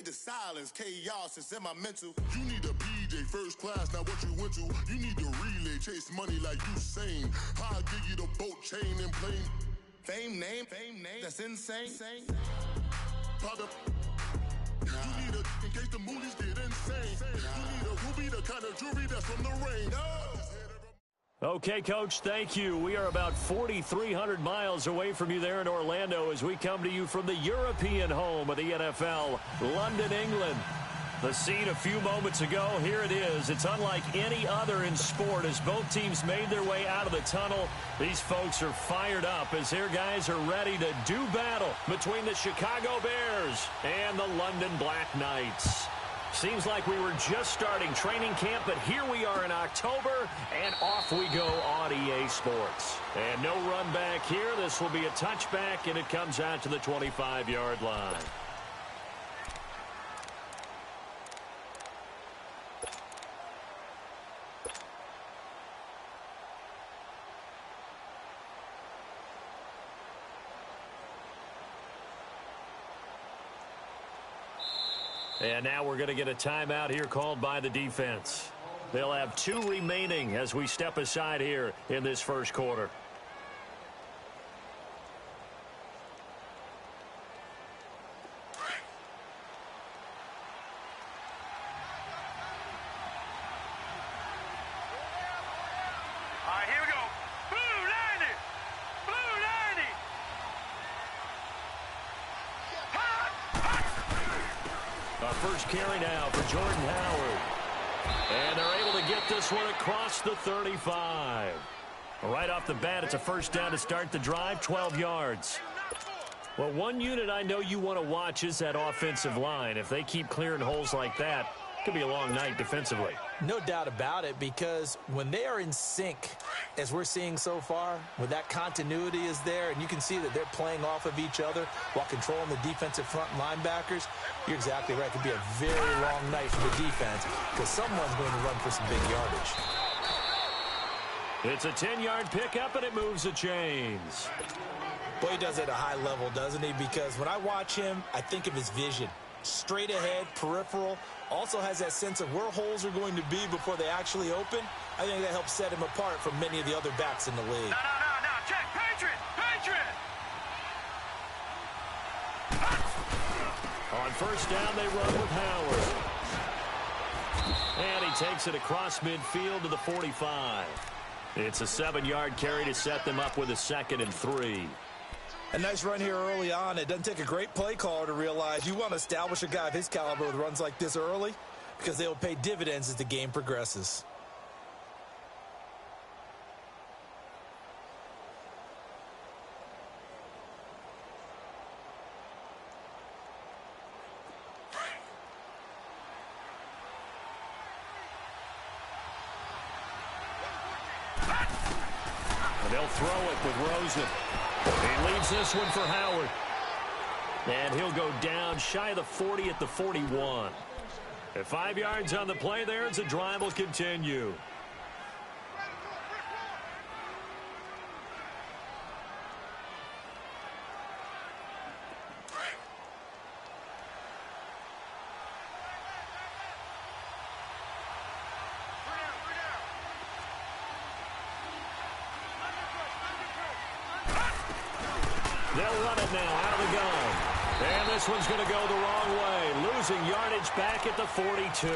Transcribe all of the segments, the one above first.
hate the silence, chaos is in my mental. You need a BJ first class, not what you went to. You need to relay, chase money like Usain. I'll give you the boat chain and plane. Fame name, that's insane. Pop up. You need a, in case the movies get insane. You need a ruby, the kind of jewelry that's from the rain. Okay, Coach, thank you. We are about 4,300 miles away from you there in Orlando as we come to you from the European home of the NFL, London, England. The scene a few moments ago, here it is. It's unlike any other in sport as both teams made their way out of the tunnel. These folks are fired up as their guys are ready to do battle between the Chicago Bears and the London Black Knights. Seems like we were just starting training camp, but here we are in October, and off we go on EA Sports. And no run back here. This will be a touchback, and it comes out to the 25-yard line. And now we're going to get a timeout here called by the defense. They'll have 2 remaining as we step aside here in this first quarter. All right, here we go. Blue 90! Blue 90! First carry now for Jordan Howard. And they're able to get this one across the 35. Right off the bat, it's a first down to start the drive, 12 yards. Well, one unit I know you want to watch is that offensive line. If they keep clearing holes like that, it could be a long night defensively. No doubt about it, because when they are in sync, as we're seeing so far, when that continuity is there, and you can see that they're playing off of each other while controlling the defensive front linebackers, you're exactly right. It could be a very long night for the defense because someone's going to run for some big yardage. It's a 10-yard pickup, and it moves the chains. Boy, he does it at a high level, doesn't he? Because when I watch him, I think of his vision. Straight ahead, peripheral, also has that sense of where holes are going to be before they actually open. I think that helps set him apart from many of the other backs in the league. No, check, Patriot! On first down, they run with Howard. And he takes it across midfield to the 45. It's a 7-yard carry to set them up with a 2nd and 3. A nice run here early on. It doesn't take a great play caller to realize you want to establish a guy of his caliber with runs like this early because they will pay dividends as the game progresses. And they'll throw it with Rosen. He leaves this one for Howard. And he'll go down shy of the 40 at the 41. At 5 yards on the play there, as the drive will continue. They'll run it now out of the gun. And this one's going to go the wrong way. Losing yardage back at the 42.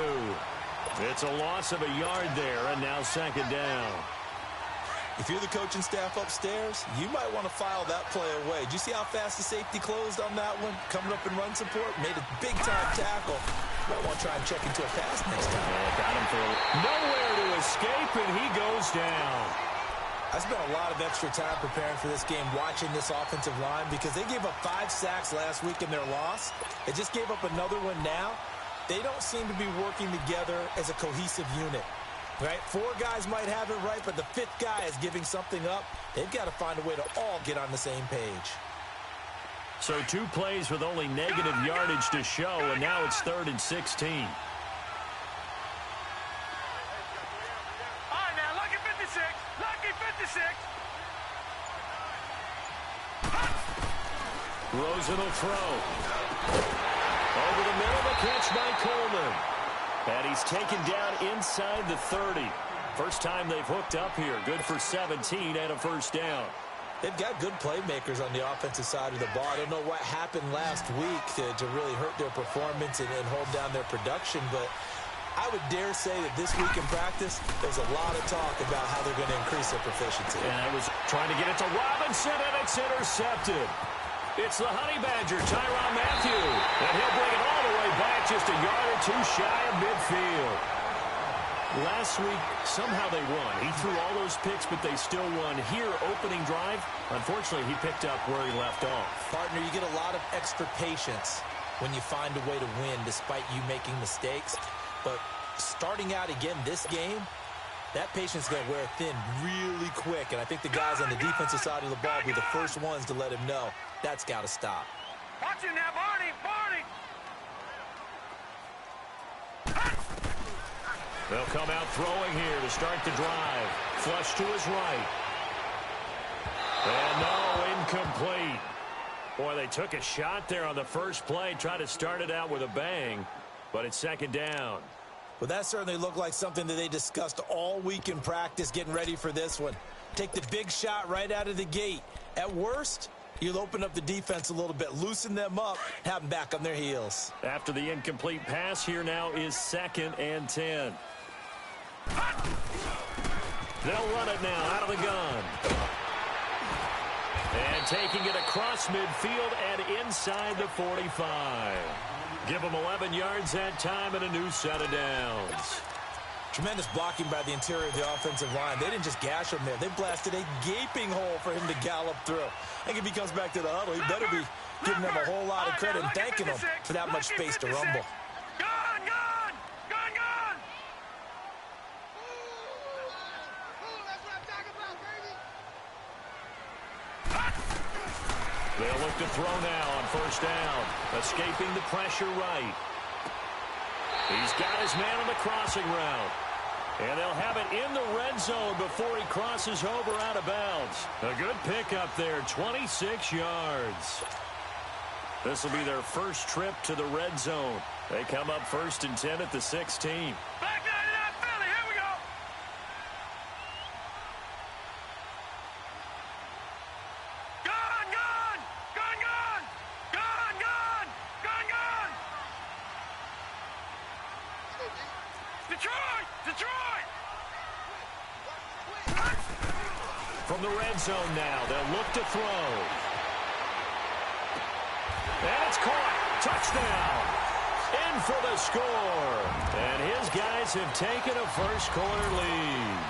It's a loss of a yard there, and now 2nd down. If you're the coaching staff upstairs, you might want to file that play away. Did you see how fast the safety closed on that one? Coming up in run support, made a big-time tackle. Might want to try and check into a pass next time. Yeah, got him for nowhere to escape, and he goes down. I spent a lot of extra time preparing for this game, watching this offensive line, because they gave up 5 sacks last week in their loss. They just gave up another one now. They don't seem to be working together as a cohesive unit. Right? 4 guys might have it right, but the 5th guy is giving something up. They've got to find a way to all get on the same page. So 2 plays with only negative yardage to show, and now it's 3rd and 16. Rosen will throw. Over the middle, the pitch by Coleman. And he's taken down inside the 30. First time they've hooked up here. Good for 17 and a first down. They've got good playmakers on the offensive side of the ball. I don't know what happened last week to really hurt their performance and hold down their production, but I would dare say that this week in practice, there's a lot of talk about how they're going to increase their proficiency. And I was trying to get it to Robinson, and it's intercepted. It's the Honey Badger, Tyrann Mathieu, and he'll bring it all the way back just a yard or two shy of midfield. Last week, somehow they won. He threw all those picks, but they still won. Here, opening drive, unfortunately, he picked up where he left off. Partner, you get a lot of extra patience when you find a way to win despite you making mistakes. But starting out again this game, that patience is going to wear thin really quick. And I think the guys on the defensive side of the ball will be the first ones to let him know that's got to stop. Watch him now, Barney! Barney! They'll come out throwing here to start the drive. Flush to his right. And no, incomplete. Boy, they took a shot there on the first play. Tried to start it out with a bang, but it's second down. Well, that certainly looked like something that they discussed all week in practice getting ready for this one. Take the big shot right out of the gate. At worst, you'll open up the defense a little bit, loosen them up, have them back on their heels. After the incomplete pass, here now is 2nd and 10. They'll run it now out of the gun. And taking it across midfield and inside the 45. Give them 11 yards that time and a new set of downs. Tremendous blocking by the interior of the offensive line. They didn't just gash him there. They blasted a gaping hole for him to gallop through. I think if he comes back to the huddle, he better be giving them a whole lot of credit and thanking them for that much space to rumble. They'll look to throw now on first down. Escaping the pressure right. He's got his man on the crossing route. And they'll have it in the red zone before he crosses over out of bounds. A good pickup there, 26 yards. This will be their first trip to the red zone. They come up 1st and 10 at the 16. Back 99 Philly, here we go! Gun, gun! Gun, gun! Gun, gun! Gun, gun! Detroit! Detroit! From the red zone now, they'll look to throw. And it's caught. Touchdown. In for the score. And his guys have taken a first-quarter lead.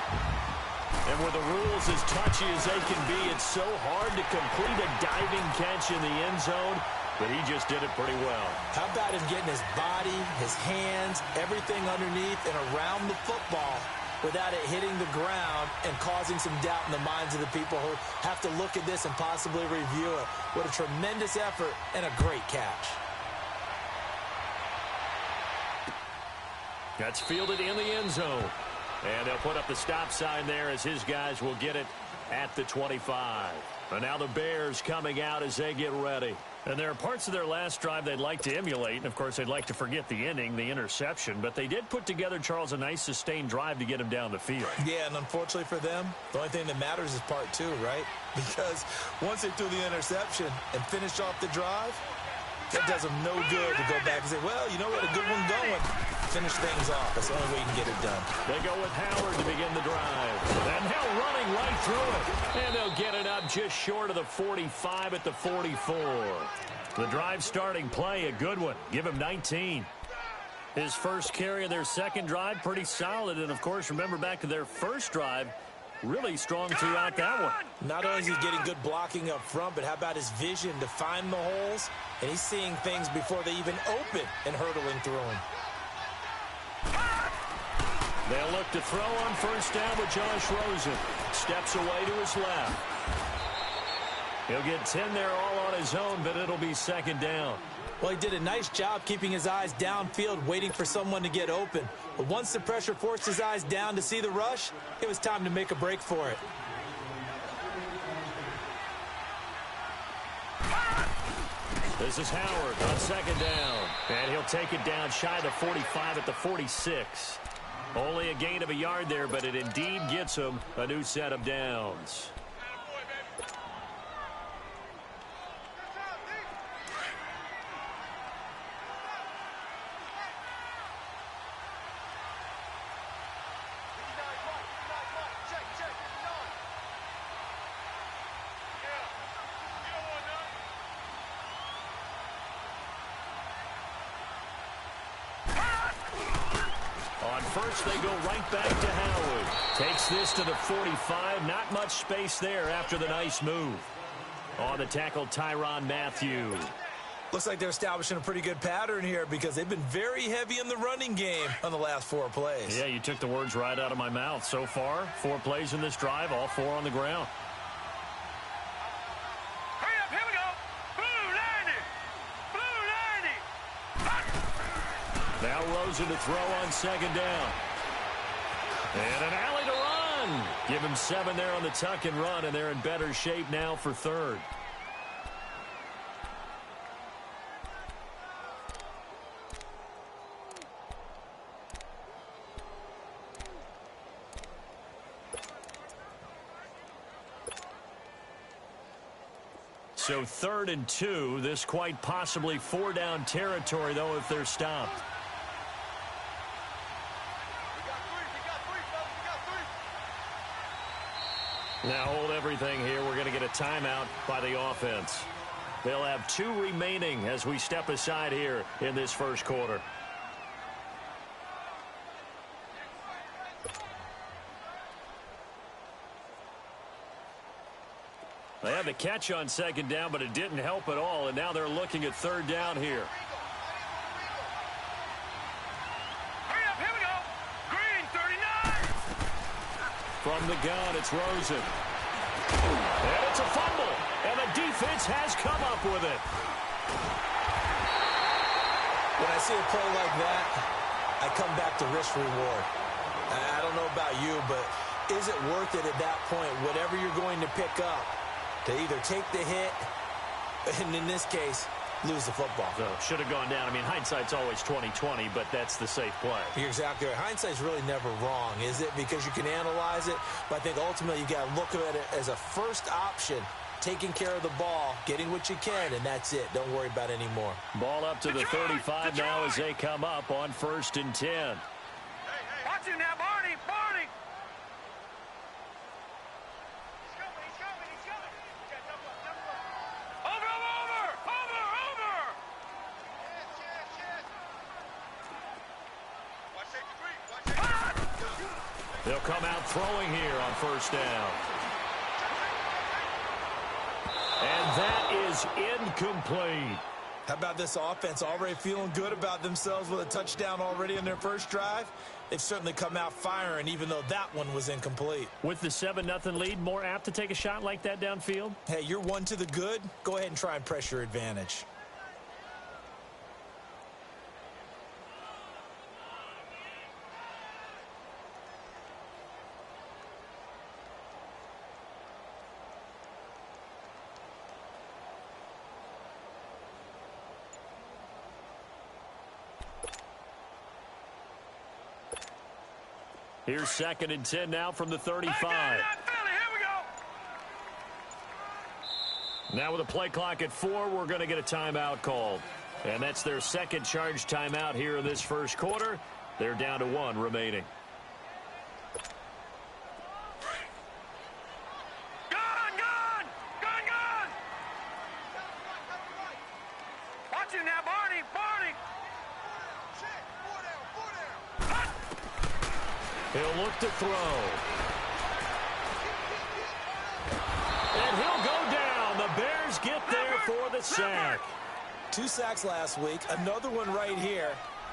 And with the rules as touchy as they can be, it's so hard to complete a diving catch in the end zone, but he just did it pretty well. How about him getting his body, his hands, everything underneath and around the football without it hitting the ground and causing some doubt in the minds of the people who have to look at this and possibly review it. What a tremendous effort and a great catch. That's fielded in the end zone. And they'll put up the stop sign there as his guys will get it at the 25. And now the Bears coming out as they get ready. And there are parts of their last drive they'd like to emulate. And, of course, they'd like to forget the inning, the interception. But they did put together, Charles, a nice sustained drive to get him down the field. Yeah, and unfortunately for them, the only thing that matters is part 2, right? Because once they threw the interception and finished off the drive, that does them no good to go back and say, well, you know, we had a good one going. Finish things off. That's the only way you can get it done. They go with Howard to begin the drive. And now running right through it. And they'll get it up just short of the 45 at the 44. The drive starting play, a good one. Give him 19. His first carry of their second drive, pretty solid. And, of course, remember back to their first drive, really strong throughout that one. Not only is he getting good blocking up front, but how about his vision to find the holes? And he's seeing things before they even open and hurtling through them. They'll look to throw on first down with Josh Rosen. Steps away to his left. He'll get 10 there all on his own, but it'll be second down. Well, he did a nice job keeping his eyes downfield, waiting for someone to get open. But once the pressure forced his eyes down to see the rush, it was time to make a break for it. This is Howard on second down. And he'll take it down shy of the 45 at the 46. Only a gain of a yard there, but it indeed gets them a new set of downs. First, they go right back to Howard. Takes this to the 45. Not much space there after the nice move. On the tackle, Tyrann Mathieu. Looks like they're establishing a pretty good pattern here because they've been very heavy in the running game on the last 4 plays. Yeah, you took the words right out of my mouth. So far, 4 plays in this drive, all 4 on the ground. Hurry up, here we go. Blue 90. Blue 90. Now Rosen to throw on second down. And an alley to run. Give him 7 there on the tuck and run, and they're in better shape now for third. So 3rd and 2. This quite possibly 4-down territory, though, if they're stopped. Now hold everything here. We're going to get a timeout by the offense. They'll have 2 remaining as we step aside here in this first quarter. They had the catch on second down, but it didn't help at all, and now they're looking at 3rd down here. Hurry up, here we go. Green 39. From the gun, it's Rosen. And it's a fumble, and the defense has come up with it. When I see a play like that, I come back to risk reward. I don't know about you, but is it worth it at that point, whatever you're going to pick up, to either take the hit, and in this case, lose the football? So should have gone down. I mean, hindsight's always 20/20, but that's the safe play. You're exactly right. Hindsight's really never wrong, is it? Because you can analyze it, but I think ultimately you got to look at it as a first option, taking care of the ball, getting what you can, and that's it. Don't worry about any more. Ball up to the 35 now as they come up on 1st and 10. Watch him now, Barney. Barney. They'll come out throwing here on 1st down. And that is incomplete. How about this offense already feeling good about themselves with a touchdown already in their first drive? They've certainly come out firing, even though that one was incomplete. With the 7-0 lead, more apt to take a shot like that downfield? Hey, you're 1 to the good. Go ahead and try and press your advantage. Here's 2nd and 10 now from the 35. Here we go. Now with a play clock at 4, we're going to get a timeout called. And that's their 2nd charge timeout here in this first quarter. They're down to 1 remaining. Gun! Watch him now, Barney. He'll look to throw. And he'll go down. The Bears get there for the sack. 2 sacks last week, another one right here.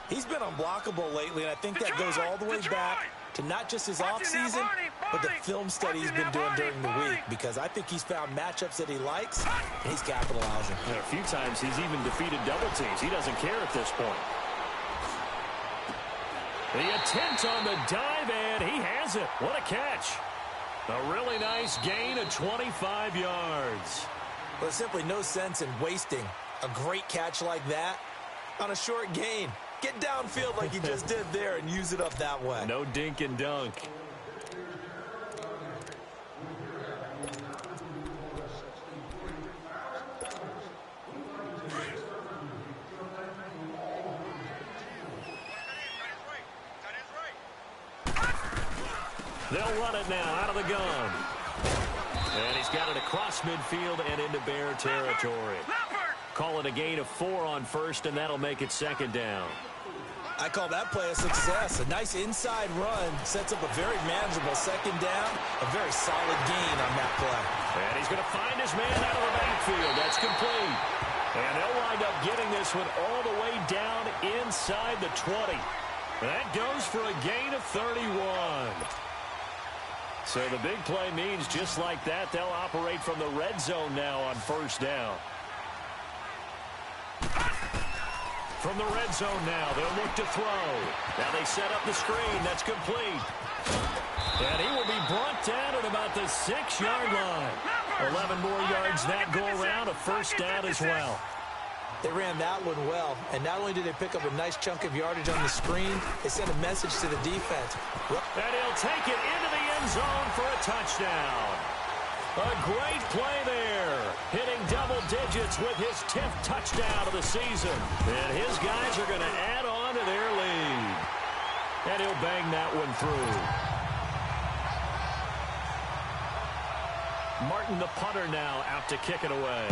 He's been unblockable lately, and I think that goes all the way back to not just his offseason, but the film study he's been doing during the week, because I think he's found matchups that he likes, and he's capitalizing. And a few times he's even defeated double teams. He doesn't care at this point. The attempt on the dive, and he has it. What a catch. A really nice gain of 25 yards. Well, there's simply no sense in wasting a great catch like that on a short gain. Get downfield like you just did there and use it up that way. No dink and dunk. They'll run it now out of the gun. And he's got it across midfield and into Bear territory. Call it a gain of 4 on first, and that'll make it second down. I call that play a success. A nice inside run sets up a very manageable second down. A very solid gain on that play. And he's going to find his man out of the backfield. That's complete. And they'll wind up getting this one all the way down inside the 20. That goes for a gain of 31. So the big play means just like that, they'll operate from the red zone now on first down. From the red zone now, they'll look to throw. Now they set up the screen. That's complete. And he will be brought down at about the 6-yard line. 11 more yards that go around, a first down as well. They ran that one well, and not only did they pick up a nice chunk of yardage on the screen, they sent a message to the defense. And he'll take it into the end zone for a touchdown. A great play there, hitting double digits with his 10th touchdown of the season. And his guys are going to add on to their lead. And he'll bang that one through. Martin, the punter, now out to kick it away.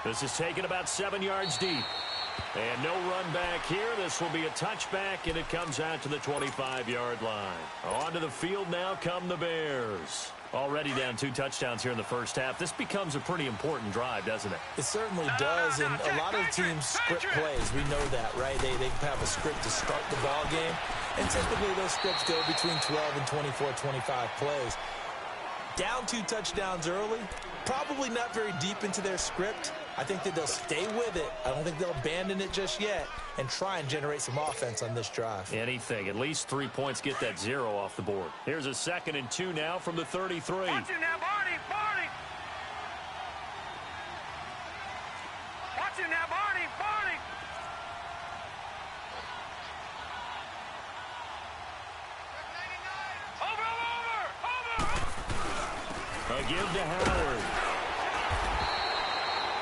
This is taken about 7 yards deep. And no run back here. This will be a touchback, and it comes out to the 25-yard line. Onto the field now come the Bears. Already down 2 touchdowns here in the first half. This becomes a pretty important drive, doesn't it? It certainly does, and a lot of teams script plays. We know that, right? They have a script to start the ball game, and typically those scripts go between 12 and 24, 25 plays. Down 2 touchdowns early, probably not very deep into their script. I think that they'll stay with it. I don't think they'll abandon it just yet and try and generate some offense on this drive. Anything. At least 3 points get that 0 off the board. Here's a 2nd and 2 now from the 33. Watch him now, Barney! Barney! Watch him now, Barney! Barney! Over! A give to Howard.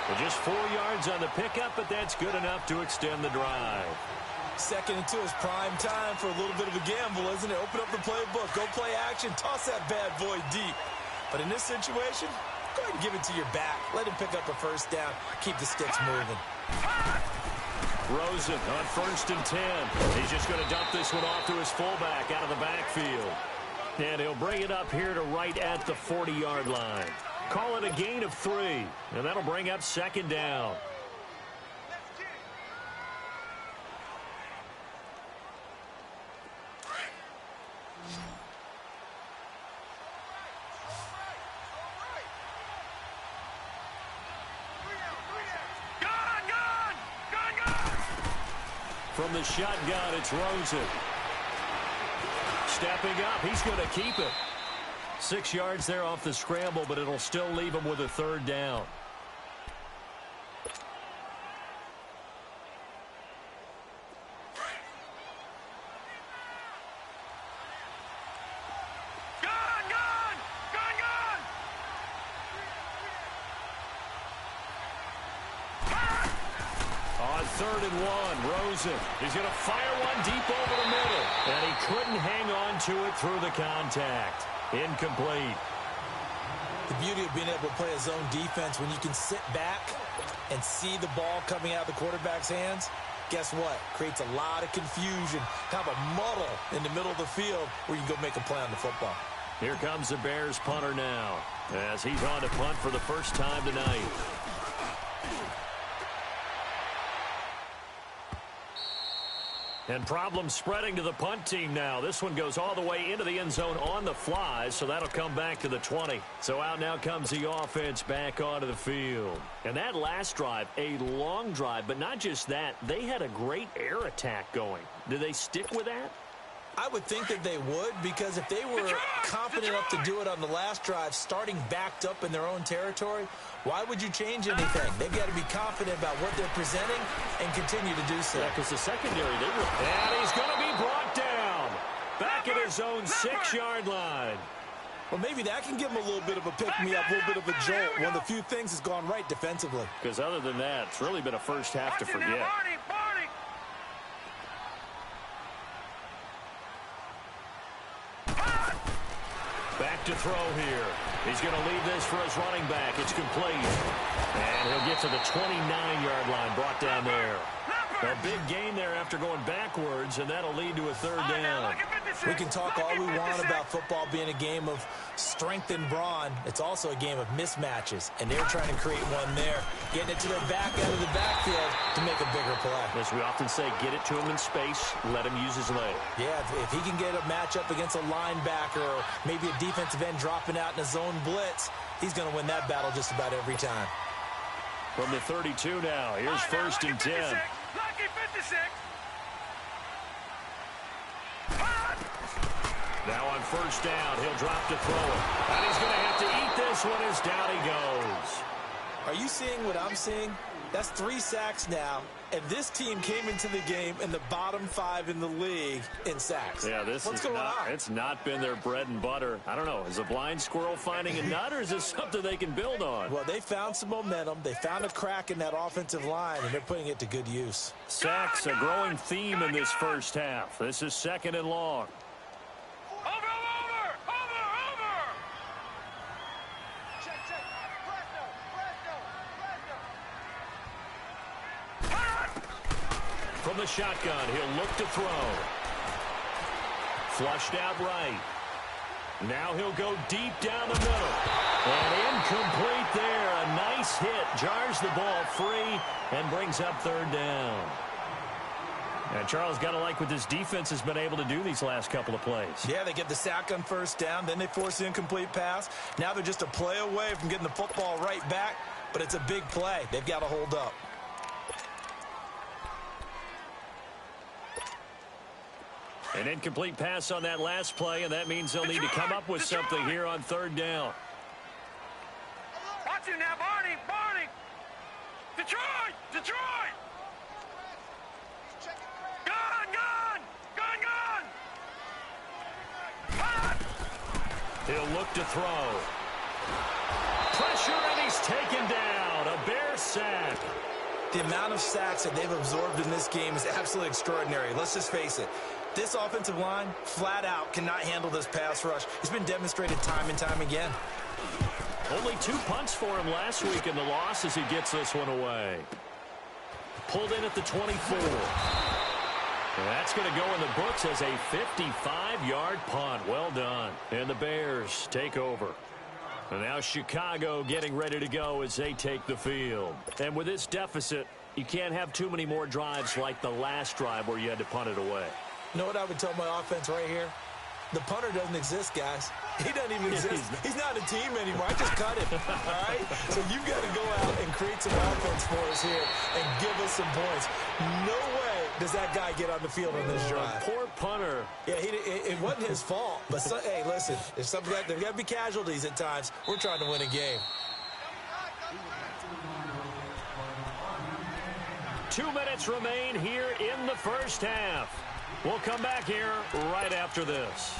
Well, just 4 yards on the pickup, but that's good enough to extend the drive. 2nd and 2 is prime time for a little bit of a gamble, isn't it? Open up the playbook, go play action, toss that bad boy deep. But in this situation, go ahead and give it to your back. Let him pick up a first down. Keep the sticks moving. Rosen on 1st and 10. He's just going to dump this one off to his fullback out of the backfield. And he'll bring it up here to right at the 40-yard line. Call it a gain of 3, and that'll bring up 2nd down. From the shotgun, it's Rosen. Stepping up, he's going to keep it. 6 yards there off the scramble, but it'll still leave him with a 3rd down. On 3rd and 1, Rosen. He's going to fire one deep over the middle. And he couldn't hang on to it through the contact. Incomplete. The beauty of being able to play a zone defense when you can sit back and see the ball coming out of the quarterback's hands, guess what? Creates a lot of confusion, kind of a muddle in the middle of the field where you can go make a play on the football. Here comes the Bears punter now as he's on to punt for the first time tonight. And problems spreading to the punt team now. This one goes all the way into the end zone on the fly, so that'll come back to the 20. So out now comes the offense back onto the field. And that last drive, a long drive, but not just that. They had a great air attack going. Do they stick with that? I would think that they would, because if they were confident enough to do it on the last drive, starting backed up in their own territory, why would you change anything? They've got to be confident about what they're presenting and continue to do so. Yeah, because the secondary, and he's going to be brought down back at his own 6-yard line. Well, maybe that can give him a little bit of a pick-me-up, a little bit of a jolt. One of the few things has gone right defensively. Because other than that, it's really been a first half to forget. Back to throw here. He's going to leave this for his running back. It's complete. And he'll get to the 29-yard line, brought down there. A big gain there after going backwards, and that'll lead to a third down. We can talk all we want about football being a game of strength and brawn. It's also a game of mismatches, and they're trying to create one there, getting it to their back out of the backfield to make a bigger play. As we often say, get it to him in space, let him use his leg. Yeah, if he can get a matchup against a linebacker or maybe a defensive end dropping out in a zone blitz, he's going to win that battle just about every time. From the 32 now, here's 1st and 10. Lucky 56. Now on 1st down, he'll drop to throw it. And he's going to have to eat this one as down he goes. Are you seeing what I'm seeing? That's 3 sacks now, and this team came into the game in the bottom 5 in the league in sacks. Yeah, what's going on? It's not been their bread and butter. I don't know. Is a blind squirrel finding a nut, or is this something they can build on? Well, they found some momentum. They found a crack in that offensive line, and they're putting it to good use. Sacks, a growing theme in this first half. This is 2nd and long. From the shotgun, he'll look to throw. Flushed out right. Now he'll go deep down the middle. And incomplete there. A nice hit. Jars the ball free and brings up 3rd down. And Charles, got to like what this defense has been able to do these last couple of plays. Yeah, they get the sack on 1st down. Then they force the incomplete pass. Now they're just a play away from getting the football right back. But it's a big play. They've got to hold up. An incomplete pass on that last play, and that means they'll need to come up with something here on 3rd down. Watch him now, Barney! Detroit! Gun! He'll look to throw. Pressure, and he's taken down. A Bear sack. The amount of sacks that they've absorbed in this game is absolutely extraordinary. Let's just face it. This offensive line, flat out, cannot handle this pass rush. It's been demonstrated time and time again. Only 2 punts for him last week in the loss as he gets this one away. Pulled in at the 24. And that's going to go in the books as a 55-yard punt. Well done. And the Bears take over. And now Chicago getting ready to go as they take the field. And with this deficit, you can't have too many more drives like the last drive where you had to punt it away. You know what I would tell my offense right here? The punter doesn't exist, guys. He doesn't even exist. He's not a team anymore. I just cut him, all right? So you've got to go out and create some offense for us here and give us some points. No way does that guy get on the field on this drive. Poor punter. Yeah, it wasn't his fault. But, hey, listen, there's got to be casualties at times. We're trying to win a game. 2 minutes remain here in the first half. We'll come back here right after this.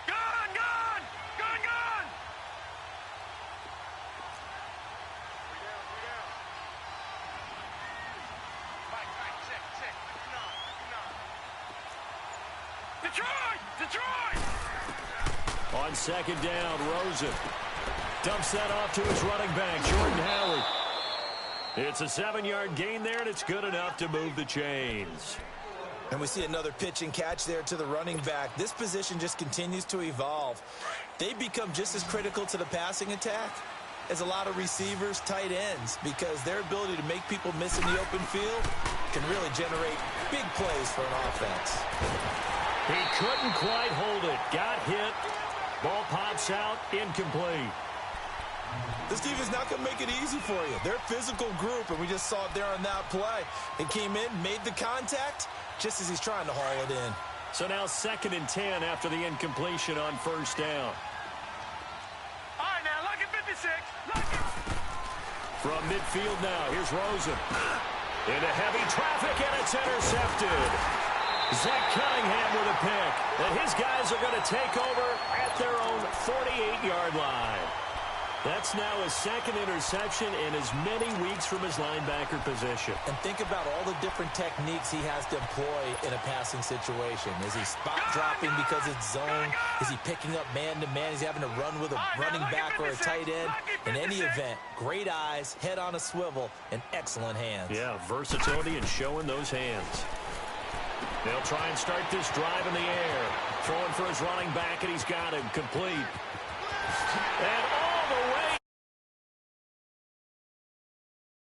Gun! Detroit! On 2nd down, Rosen dumps that off to his running back, Jordan Howard. It's a 7-yard gain there, and it's good enough to move the chains. And we see another pitch and catch there to the running back. This position just continues to evolve. They become just as critical to the passing attack as a lot of receivers, tight ends, because their ability to make people miss in the open field can really generate big plays for an offense. He couldn't quite hold it. Got hit. Ball pops out, incomplete. This defense is not going to make it easy for you. They're a physical group, and we just saw it there on that play. It came in, made the contact, just as he's trying to haul it in. So now 2nd and 10 after the incompletion on first down. All right, now, look at 56. Look at... From midfield now, here's Rosen. Into heavy traffic, and it's intercepted. Zach Cunningham with a pick. And his guys are going to take over at their own 48-yard line. That's now his 2nd interception in as many weeks from his linebacker position. And think about all the different techniques he has to employ in a passing situation. Is he spot dropping because it's zone? Is he picking up man-to-man? Is he having to run with a running back or a tight end? In any event, great eyes, head on a swivel, and excellent hands. Yeah, versatility and showing those hands. They'll try and start this drive in the air. Throwing for his running back, and he's got him complete. And